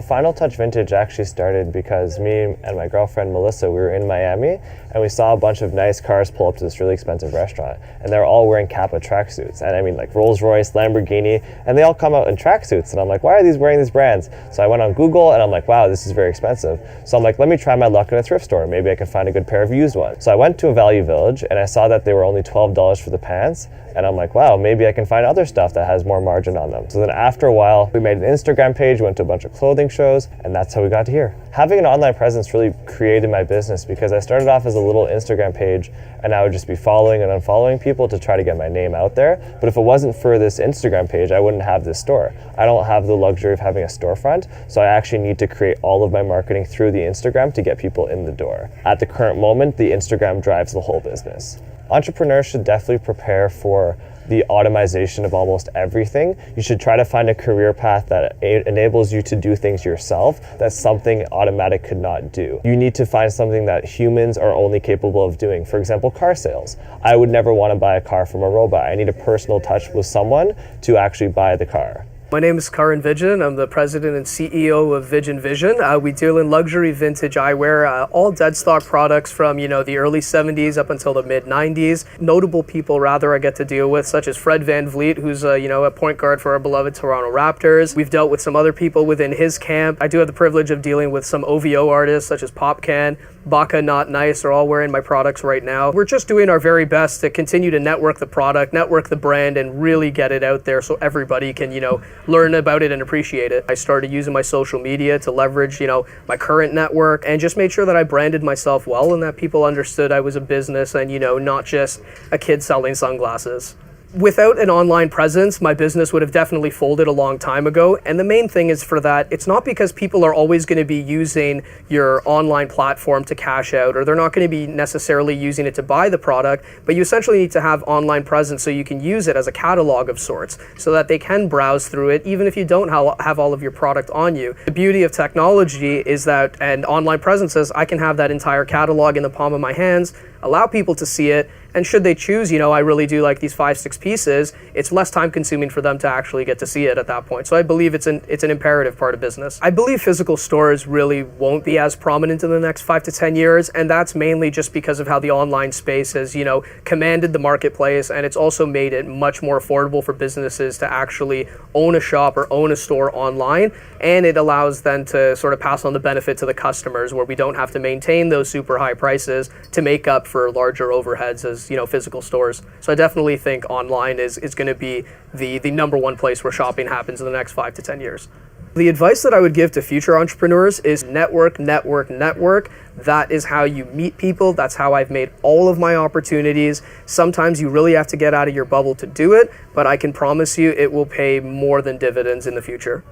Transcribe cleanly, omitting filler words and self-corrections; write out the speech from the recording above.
Final Touch Vintage actually started because me and my girlfriend Melissa, we were in Miami and we saw a bunch of nice cars pull up to this really expensive restaurant, and they're all wearing Kappa tracksuits. And I mean, like Rolls Royce, Lamborghini, and they all come out in tracksuits. And I'm like, why are these wearing these brands? So I went on Google and I'm like, wow, this is very expensive. So I'm like, let me try my luck in a thrift store. Maybe I can find a good pair of used ones. So I went to a Value Village and I saw that they were only $12 for the pants. And I'm like, wow, maybe I can find other stuff that has more margin on them. So then after a while, we made an Instagram page, went to a bunch of clothing shows, and that's how we got to here. Having an online presence really created my business because I started off as a little Instagram page and I would just be following and unfollowing people to try to get my name out there. But if it wasn't for this Instagram page, I wouldn't have this store. I don't have the luxury of having a storefront, so I actually need to create all of my marketing through the Instagram to get people in the door. At the current moment, the Instagram drives the whole business. Entrepreneurs should definitely prepare for the automation of almost everything. You should try to find a career path that enables you to do things yourself that's something automatic could not do. You need to find something that humans are only capable of doing. For example, car sales. I would never want to buy a car from a robot. I need a personal touch with someone to actually buy the car. My name is Karan Vijan. I'm the president and CEO of Vijan Vision. We deal in luxury vintage eyewear, all dead stock products from the early 70s up until the mid 90s. Notable people rather I get to deal with, such as Fred VanVleet, who's a point guard for our beloved Toronto Raptors. We've dealt with some other people within his camp. I do have the privilege of dealing with some OVO artists such as Popcan, Baka Not Nice are all wearing my products right now. We're just doing our very best to continue to network the product, network the brand, and really get it out there so everybody can, learn about it and appreciate it. I started using my social media to leverage, my current network and just made sure that I branded myself well and that people understood I was a business and, not just a kid selling sunglasses. Without an online presence, my business would have definitely folded a long time ago. And the main thing is for that, it's not because people are always going to be using your online platform to cash out, or they're not going to be necessarily using it to buy the product, but you essentially need to have online presence so you can use it as a catalog of sorts so that they can browse through it even if you don't have all of your product on you. The beauty of technology is that, and online presence is, I can have that entire catalog in the palm of my hands, allow people to see it, and should they choose, I really do like these 5-6 pieces, it's less time consuming for them to actually get to see it at that point. So I believe it's an imperative part of business. I believe physical stores really won't be as prominent in the next 5 to 10 years, and that's mainly just because of how the online space has, commanded the marketplace, and it's also made it much more affordable for businesses to actually own a shop or own a store online, and it allows them to sort of pass on the benefit to the customers where we don't have to maintain those super high prices to make up for larger overheads as physical stores. So I definitely think online is going to be the number one place where shopping happens in the next 5 to 10 years. The advice that I would give to future entrepreneurs is network, network, network. That is how you meet people. That's how I've made all of my opportunities. Sometimes you really have to get out of your bubble to do it, but I can promise you it will pay more than dividends in the future.